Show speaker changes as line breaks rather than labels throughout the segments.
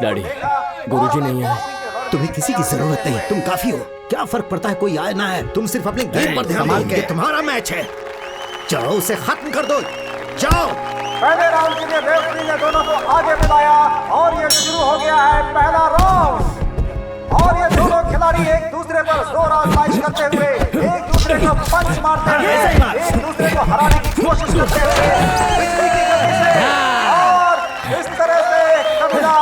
Daddy, गुरुजी नहीं है।
तुम्हें किसी की जरूरत नहीं, तुम काफी हो। क्या फर्क पड़ता है कोई आए ना है, तुम सिर्फ अपने गेम पर ध्यान दो। ये तुम्हारा मैच है, जाओ उसे खत्म कर दो, जाओ।
पहले राउंड के लिए रेफरी ने दोनों को आगे बुलाया और ये शुरू हो गया है पहला राउंड। और ये दोनों खिलाड़ी एक दूसरे पर जोर आजमाइश करते हुए एक दूसरे को पंच मारते हुए एक दूसरे को हराने की कोशिश करते हुए बिजली की गति से, और इस तरह से कबीला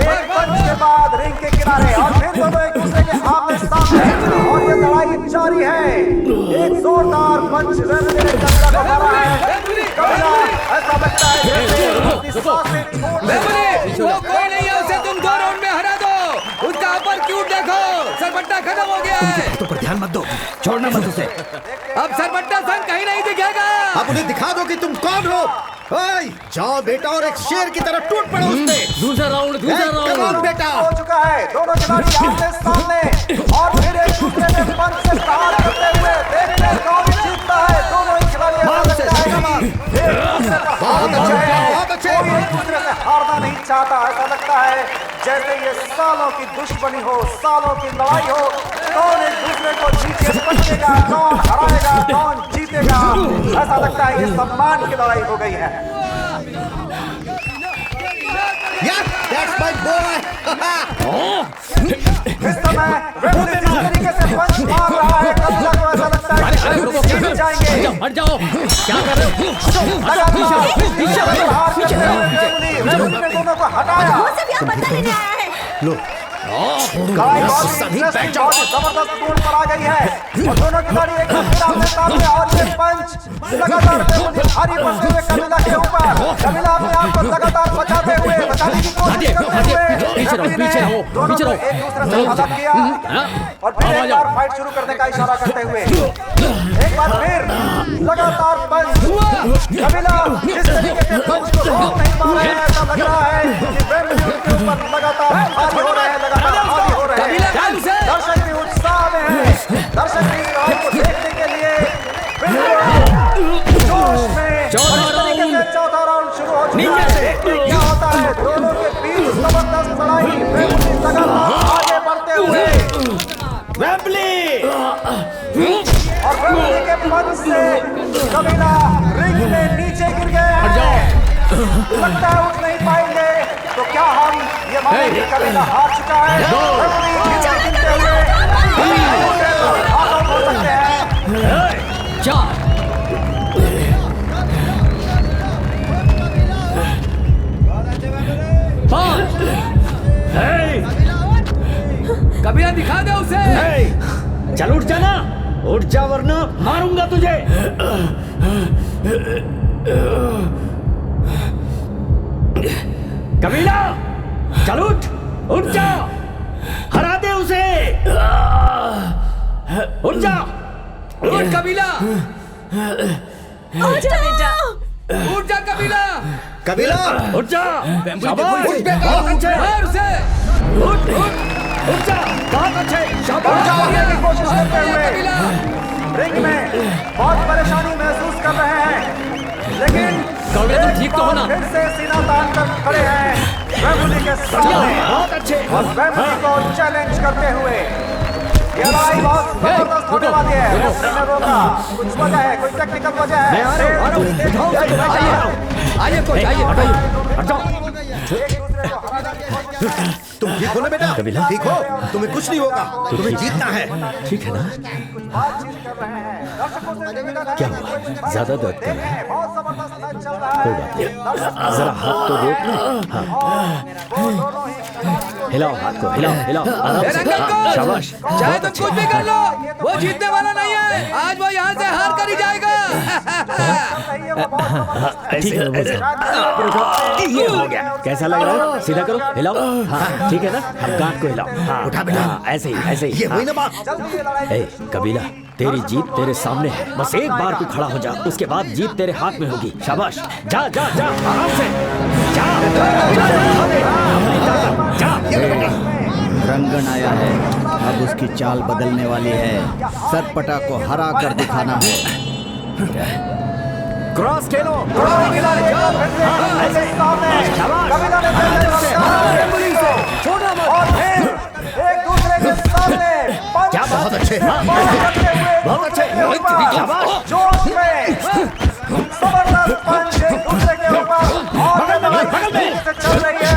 एक पंच के बाद रिंग के किनारे और फिर दोनों एक दूसरे के आमने सामने, और ये लड़ाई जारी है। एक जोरदार पंच रेफरी ने कबीला को मारा है। कबीला ऐसा लगता है जैसे अपनी सांसें छोड़ रहा है।
वो कोई नहीं है, उसे तुम 2 राउंड में हरा दो। उसका अपर क्यूट देखो, सरपट्टा खत्म हो गया है।
तो पर ध्यान मत दो, छोड़ना मत उसे।
अब सरपट्टा संग कहीं नहीं दिखेगा।
अब उन्हें दिखा दो कि तुम कौन हो। ओए, जाओ बेटा और एक शेर की तरह टूट पड़ो उससे।
दूसरा राउंड,
बेटा।
हो चुका है, दोनों खिलाड़ी आमने सामने और फिर एक दूसरे में पंच से प्रहार करते हुए देखते हैं कौन जीतता है। दोनों ही खिलाड़ी बहुत अच्छे, कोई एक दूसरे से हारना नहीं चाहता। ऐसा लगता है जैसे ये सालों की दुश्मनी हो, सालों की लड़ाई हो। कौन एक दूसरे को नीचे पटकेगा, कौन हराएगा, कौन जीतेगा। ऐसा लगता है ये सम्मान की लड़ाई हो गई है।
That's my boy.
इस समय रेफरी जिस तरीके से पंच मार रहा है, कबीला को ऐसा लगता है कि जीत जाएंगे।
हट जाओ, क्या कर रहे हो?
रेफरी ने दोनों को हटाया।
वो सब यहाँ बदला लेने आया है।
लो,
सभी जबरदस्त टूट पर आ गई है और दोनों खिलाड़ी एक दूसरे सामने, और ये पंच लगातार भारी पड़ते हुए कबीला के ऊपर। कबीला अपने आप को लगातार बचाते हुए, बचाने की कोशिश करते हुए
पीछे रहो,
दोनों को एक दूसरे से अलग किया और फिर एक बार फाइट शुरू करने का इशारा करते हुए एक बार फिर लगातार पंच। कबीला जिस तरीके के पंच को रोक नहीं पा रहे हैं, ऐसा लग रहा है कि रेफरी उनके ऊपर लगातार हावी हो रहे हैं, लगातार हावी हो रहे हैं। दर्शक भी उत्साह में हैं, दर्शक भी इस राउंड को देखने के लिए बिल्कुल जोश में। इस तरीके से चौथा राउंड शुरू हो चुका है। देखते हैं क्या होता है। दोनों के बीच जबरदस्त लड़ाई, रेफरी लगातार आगे बढ़ते हुए और रेफरी के पंच से कबीला रिंग में नीचे गिर गए हैं। लगता है उठ नहीं पाएंगे, तो क्या हम ये माने कि कबीला हार चुका है। रेफरी नीचे गिरते हुए आउट हो सकते हैं।
4 5।
कबीला दिखा दे उसे।
चल उठ जाना, उठ जा वरना मारूंगा तुझे। कबीला चल उठ जा, हरा दे उसे। उठ जा,
उठ कबीला,
उठ जा बेटा।
उठ जा कबीला,
कबीला
उठ जा। शाबाश,
उठ
बहुत अच्छे।
मार उसे।
उठ जा, बहुत अच्छे। शाबाश।
जाने की कोशिश करते हुए रिंग में बहुत परेशानी महसूस कर रहे हैं, लेकिन
तुम ठीक तो हो ना?
फिर से सीना तान कर खड़े हैं रेफरी के सामने
बहुत अच्छे।
और रेफरी को चैलेंज करते हुए। ये लड़ाई बहुत जबरदस्त होने वाली है। रेफरी ने रोका, कुछ वजह है, कोई टेक्निकल वजह है।
आइए कोच, आइए
हट जाओ।
तुम ठीक हो ना बेटा?
कबीला?
ठीक हो, तुम्हें कुछ नहीं होगा, तुम्हें जीतना है।
ठीक है ना? क्या हुआ? ज्यादा दर्द कर रहा है? कोई बात नहीं, जरा हाथ तो रोक ना। हाँ, हिलाओ हाथ को, हिलाओ आराम से। शाबाश,
चाहे तुम कुछ भी कर लो, वो जीतने वाला नहीं है। आज वो यहाँ से हार कर ही जाएगा।
ठीक है, ये हो गया। कैसा लग रहा है? सीधा करो, हिलाओ। हाँ, ठीक है ना? अब गांठ को हिलाओ। हाँ,
उठा बेटा।
ऐसे ही।
ये हुई ना बात।
ए, कबीला, तेरी जीत तेरे सामने है। बस एक बार तू खड़ा हो जा, उसके बाद जीत तेरे हाथ में होगी। शाबाश, जा आराम से। जा।
रंगन आया है, अब उसकी चाल बदलने वाली है। सरपटा को हरा कर दिखाना है।
क्रॉस खेलो।
ऐसे
बहुत अच्छे।
जोश में जबरदस्त पंच एक दूसरे के ऊपर और चल रही है।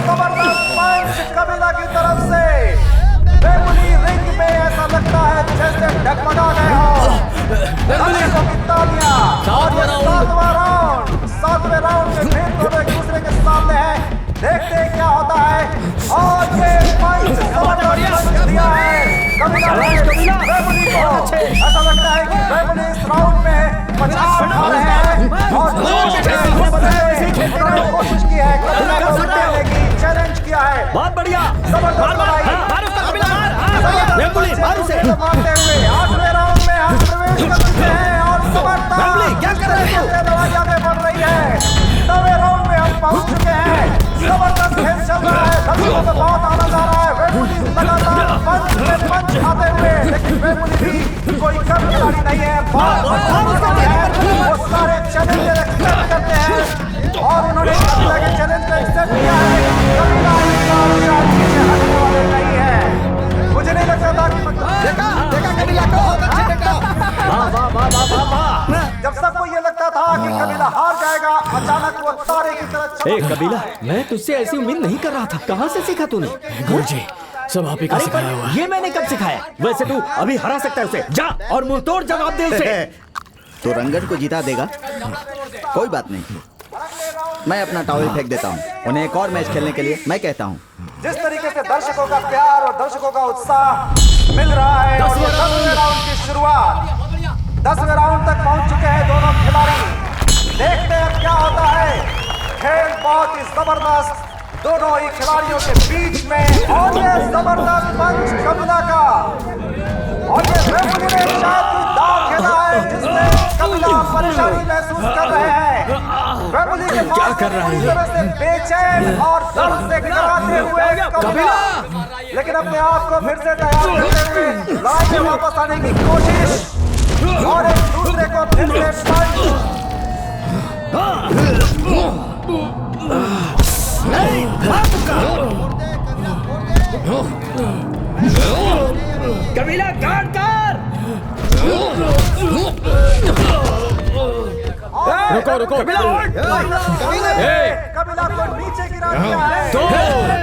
जबरदस्त पंच कबीला की तरफ से वेम्बली रिंग में ऐसा लगता है जैसे डगमगा गए हो। दर्शकों की तालियां और ये सातवें राउंड में फिर दोनों एक दूसरे के सामने हैं। देखते हैं क्या होता है। और ये पंच जबरदस्त दिया है कबीला वेम्बली को। ऐसा लगता है कि वेम्बली इस राउंड में पछाड़ खा रहे हैं और कोशिश की है कबीला को हटाने की, चैलेंज किया है।
बहुत बढ़िया,
जबरदस्त लड़ाई मारते हुए 8वें राउंड में हम प्रवेश कर चुके हैं और क्या कर रहे हैं? लड़ाई आगे बढ़ रही है। 9वें राउंड में हम पहुंच चुके हैं। जबरदस्त खेल चल रहा है, दर्शकों को बहुत आनंद आ रहा है। वेम्बली लगातार पंच में पंच खाते हुए, लेकिन वेम्बली भी कोई कम खिलाड़ी नहीं है। वो सारे चैलेंज एक्सेप्ट करते हैं और उन्होंने कबीला के चैलेंज को एक्सेप्ट किया है। कबीला पीछे हटने वाले नहीं है। मुझे नहीं लगता था कि देखा कबीला को जब सबको ये लगता था कि कबीला हार जाएगा, अचानक वो तारे की तरह
ए कबीला, मैं तुझसे ऐसी उम्मीद नहीं कर रहा था। कहाँ से सीखा तूने?
गुरुजी, सब आप ही का सिखाया हुआ है।
ये मैंने कब सिखाया? वैसे तू अभी हरा सकता है उसे। जा और मुंहतोड़ जवाब दे उसे।
तो रंगन को जिता देगा? कोई बात नहीं, मैं अपना टॉवल फेंक देता हूँ। उन्हें एक और मैच खेलने के लिए मैं कहता हूँ।
जिस तरीके से दर्शकों का प्यार और दर्शकों का उत्साह मिल रहा है और 10वें राउंड की शुरुआत 10वें राउंड तक पहुंच चुके हैं दोनों खिलाड़ी। देखते हैं क्या होता है। खेल बहुत ही जबरदस्त दोनों ही खिलाड़ियों के बीच में और ये जबरदस्त पंच कबीला का और ये वेम्बली ने शायद कोई दाव खेला है जिसमें कबीला परेशानी महसूस कर रहे हैं। वेम्बली के
क्या कर रहा है?
तरह से बेचैन और दर्द से कराते हुए कबीला, लेकिन अपने आप को फिर से तैयार करते हुए लड़ाई में वापस आने की कोशिश और एक दूसरे को फिर से पंच।
कबीला गार्ड कर।
रुको
कबीला को नीचे गिरा दिया है।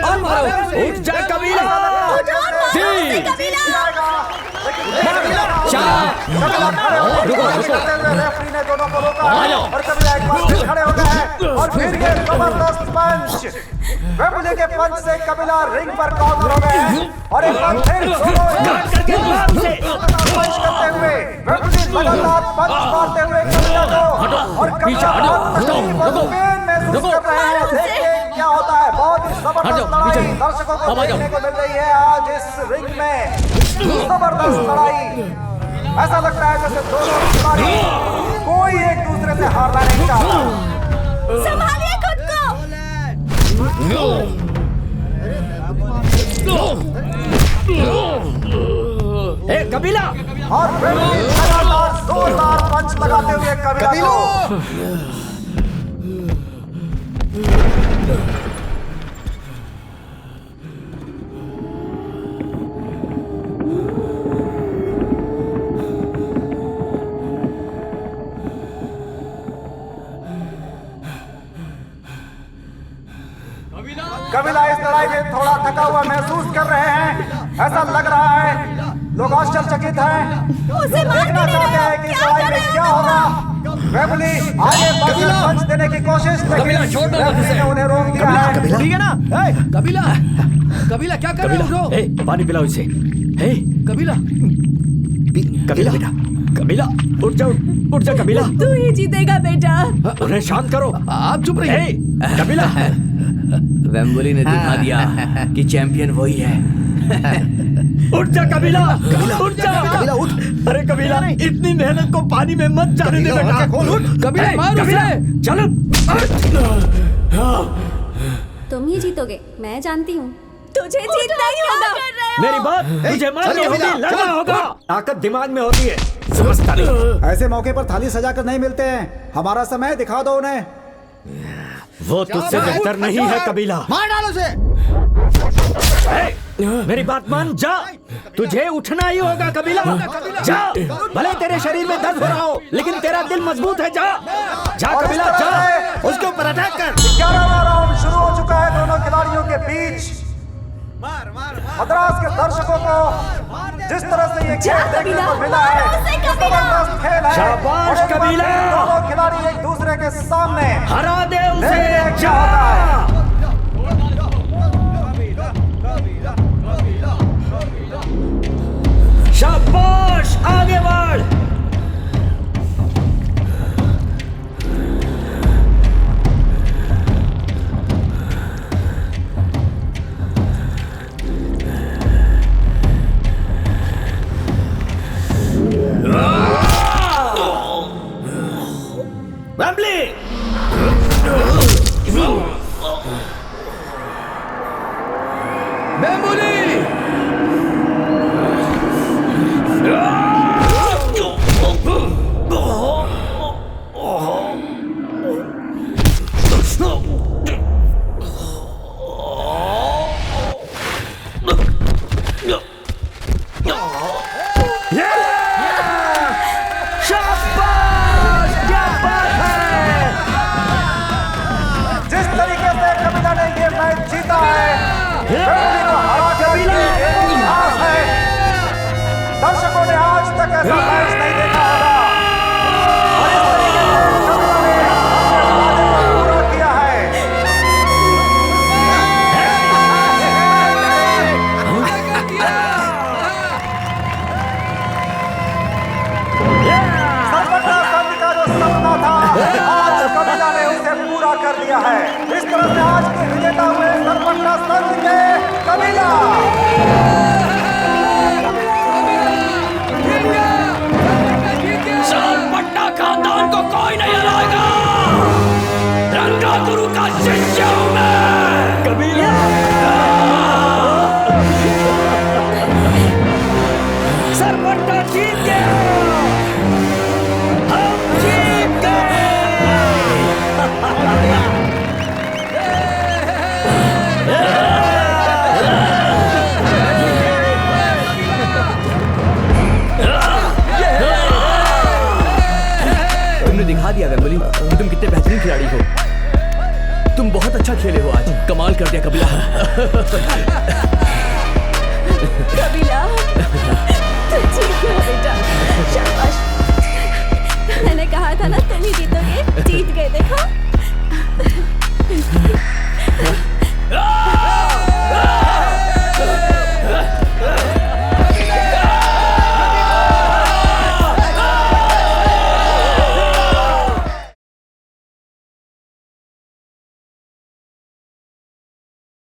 और मारो, उठ जा कबीला।
रेफरी ने दोनों को रोका और कबीला एक बार फिर खड़े हो गए हैं और फिर ये जबरदस्त पंच वेम्बली के पंच से कबीला रिंग पर कॉर्नर हो गए हैं और एक बार फिर दोनों पंच करते हुए वेम्बली लगातार पंच मारते हुए कबीला को और कबीला पेन महसूस कर रहे हैं। देखिए क्या होता है। बहुत ही जबरदस्त लड़ाई दर्शकों को देखने को मिल रही है आज इस रिंग में। जबरदस्त लड़ाई, ऐसा लगता है जैसे दोनों खिलाड़ी कोई एक दूसरे से हारना नहीं चाहता।
संभालिए खुद को।
ए कबीला।
और वेम्बली लगातार जोरदार पंच लगाते हुए कबीला को कबीला इस लड़ाई में थोड़ा थका हुआ महसूस कर रहे हैं। ऐसा लग रहा है लोग आश्चर्यचकित हैं, देखना चाहते हैं कि इस लड़ाई में क्या होगा। वेम्बली आगे बढ़कर पंच देने की कोशिश, लेकिन रेफरी ने उन्हें रोक दिया है।
ठीक है ना?
कबीला क्या कर रहे हो?
ए पानी पिलाओ इसे। ए
कबीला
कबीला बेटा, कबीला उठ जा, उठ जा कबीला।
तू ही जीतेगा बेटा।
उन्हें शांत करो।
आप चुप रहिए।
कबीला।
वेम्बली ने दिखा दिया कि चैंपियन वही है।
उठ जा कबीला, उठ जा कबीला, उठ। अरे कबीला, इतनी मेहनत को पानी में मत जाने दे बेटा। उठ
कबीला, मार
कबीला, चलो।
तुम ही जीतोगे, मैं जानती हूँ। तुझे जीतना ही होगा।
मेरी बात तुझे माननी होगी, लड़ना होगा। ताकत दिमाग में होती है, समझता नहीं।
ऐसे मौके पर थाली सजाकर नहीं मिलते हैं। हमारा समय दिखा दो उन्हें।
वो तुझसे बेहतर नहीं है कबीला।
मार डालो उसे।
मेरी बात मान, जा। तुझे उठना ही होगा कबीला, जा। भले तेरे शरीर में दर्द हो रहा हो, लेकिन तेरा दिल मजबूत है, जा जा कबीला, जा। उसके ऊपर अटैक कर।
11वां राउंड शुरू हो चुका है दोनों खिलाड़ियों के बीच। मद्रास के दर्शकों को जिस तरह से ये खेल देखने को मिला है, जबरदस्त खेल है।
शाबाश कबीला।
दोनों खिलाड़ी एक दूसरे के सामने
हरा दे उसे,
क्या
जा।
होता है।
शाबाश, आगे बढ़। Wembley,
Wembley.
जिस तरीके से कबीला ने ये मैच जीता है, वेम्बली को हरा कर ये एक इतिहास है। दर्शकों ने आज तक ऐसा मैच नहीं देखा होगा और इस तरीके से कबीला ने अपने वादे को पूरा किया है। सरपटा संघ का जो सपना था, आज कबीला ने उसे पूरा कर दिया है। इस तरह से आज के विजेता हुए सरपटा संघ के कबीला।
सरपट्टा खानदान को कोई नहीं हराएगा। रंगा गुरु का शिष्य हूं मैं। कबीला, सरपट्टा जीत गया। हम जीत गए।
तुमने दिखा दिया वेम्बली कि तुम कितने बेहतरीन खिलाड़ी हो। तुम बहुत अच्छा खेले हो आज, कमाल कर दिया कबीला।
कबीला, तू जीत गया बेटा, शाबाश। मैंने कहा था ना तुम ही जीतोगे, जीत गए, देखो।